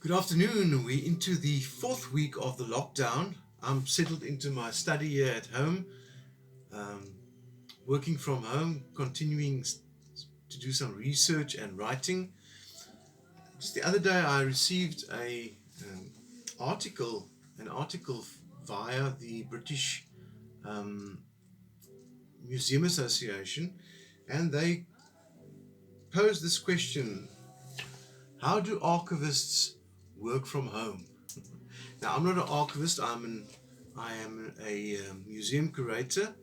Good afternoon. We're into the fourth week of the lockdown. I'm settled into my study here at home, um, working from home, continuing to do some research and writing. Just the other day, I received um, article, an article via the British um, Museum Association, and they posed this question: how do archivists work from home? Now, I'm not an archivist. I am a museum curator,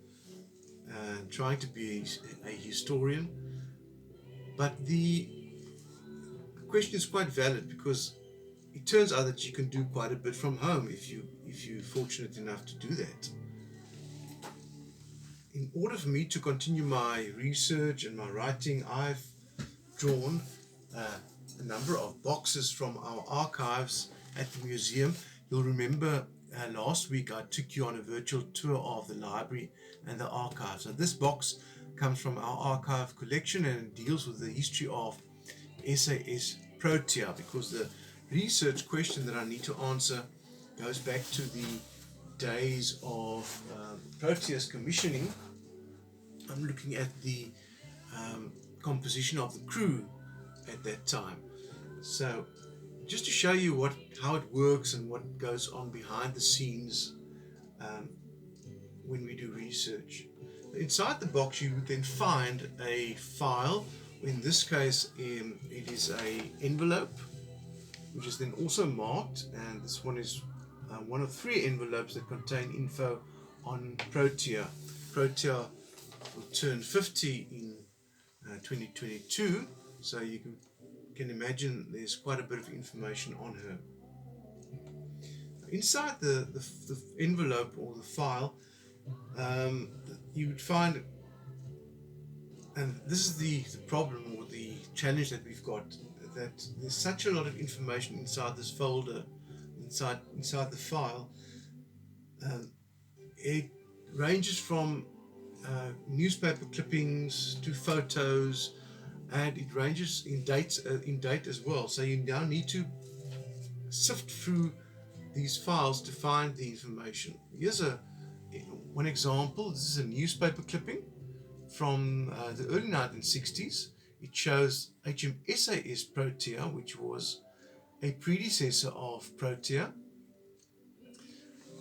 trying to be a historian. But the question is quite valid because it turns out that you can do quite a bit from home if you're fortunate enough to do that. In order for me to continue my research and my writing, I've drawn uh, a number of boxes from our archives at the museum. You'll remember last week I took you on a virtual tour of the library and the archives. So this box comes from our archive collection and it deals with the history of SAS Protea, because the research question that I need to answer goes back to the days of Protea's commissioning. I'm looking at the composition of the crew at that time. So just to show you how it works and what goes on behind the scenes um, when we do research. Inside the box you would then find a file. In this case it is a envelope which is then also marked, and this one is one of three envelopes that contain info on Protea. Protea will turn 50 in 2022, so you can imagine there's quite a bit of information on her. Inside the envelope or the file, you would find, and this is the problem or the challenge that we've got, that there's such a lot of information inside this folder, inside the file. It ranges from newspaper clippings to photos, and it ranges in date as well. So you now need to sift through these files to find the information. Here's one example. This is a newspaper clipping from the early 1960s. It shows HMSAS Protea, which was a predecessor of Protea.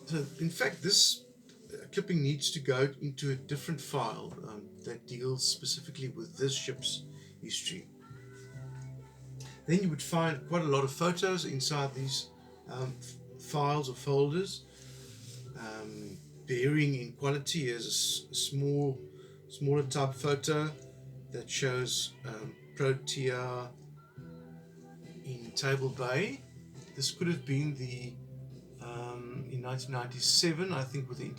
So in fact, this clipping needs to go into a different file that deals specifically with this ship's history. Then you would find quite a lot of photos inside these files or folders, varying in quality. Here's a smaller type photo that shows Protea in Table Bay. This could have been in 1997, I think, with the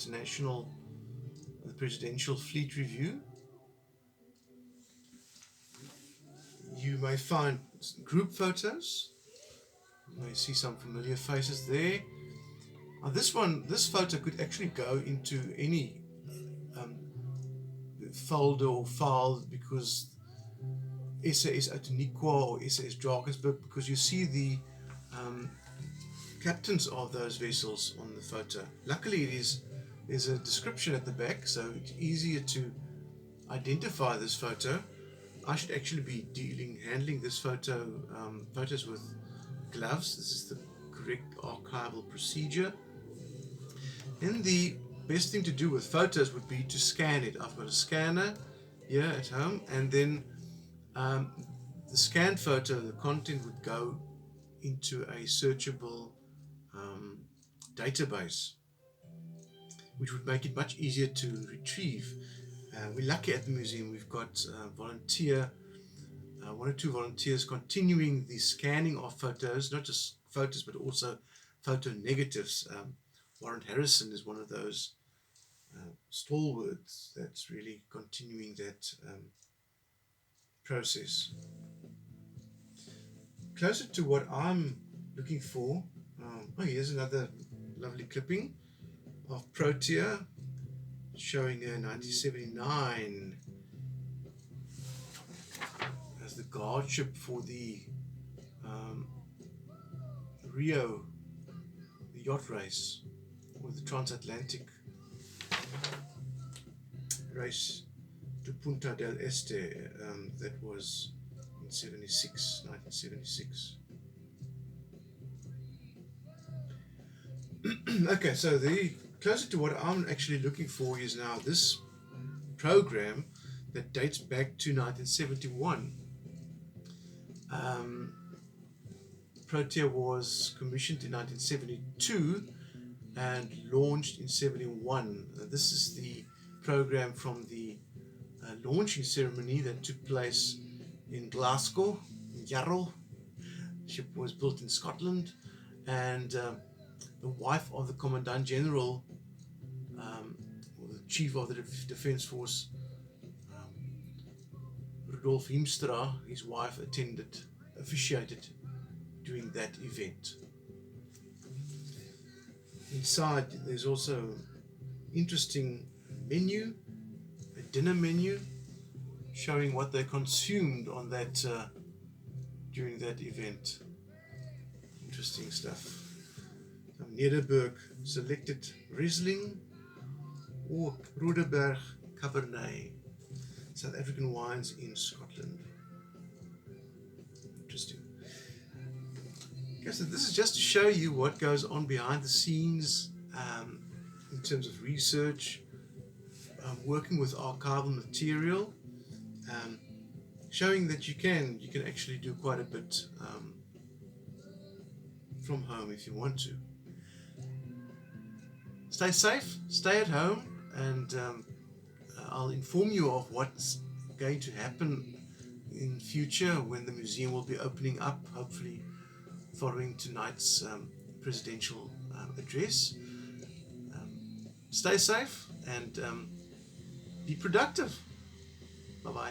Presidential Fleet Review. You may find group photos. You may see some familiar faces there. Now this photo could actually go into any folder or file, because SAS Outeniqua or SAS Drakensberg, because you see the captains of those vessels on the photo. Luckily there's a description at the back, so it's easier to identify this photo. I should actually be handling this photos with gloves. This is the correct archival procedure. And the best thing to do with photos would be to scan it. I've got a scanner here at home, and then the scanned photo, the content would go into a searchable database, which would make it much easier to retrieve. We're lucky at the museum. We've got one or two volunteers continuing the scanning of photos, not just photos but also photo negatives. Warren Harrison is one of those stalwarts that's really continuing that process. Closer to what I'm looking for, here's another lovely clipping of Protea showing her 1979 as the guard ship for the Rio, the yacht race, or the transatlantic race to Punta del Este, that was in 1976. Okay, so the closer to what I'm actually looking for is now this program that dates back to 1971. Protea was commissioned in 1972 and launched in 71. This is the program from the launching ceremony that took place in Glasgow, in Yarrow. The ship was built in Scotland, and the wife of the Commandant General, or the Chief of the Defence Force, Rudolf Hiemstra, his wife, officiated during that event. Inside there's also interesting menu, a dinner menu, showing what they consumed on that during that event. Interesting stuff. Nederburg selected Riesling or Rodeberg Cabernet, South African wines in Scotland. Interesting. Okay, so this is just to show you what goes on behind the scenes in terms of research, working with archival material, showing that you can actually do quite a bit from home if you want to. Stay safe, stay at home, and I'll inform you of what's going to happen in future when the museum will be opening up, hopefully following tonight's presidential address. Stay safe and be productive. Bye-bye.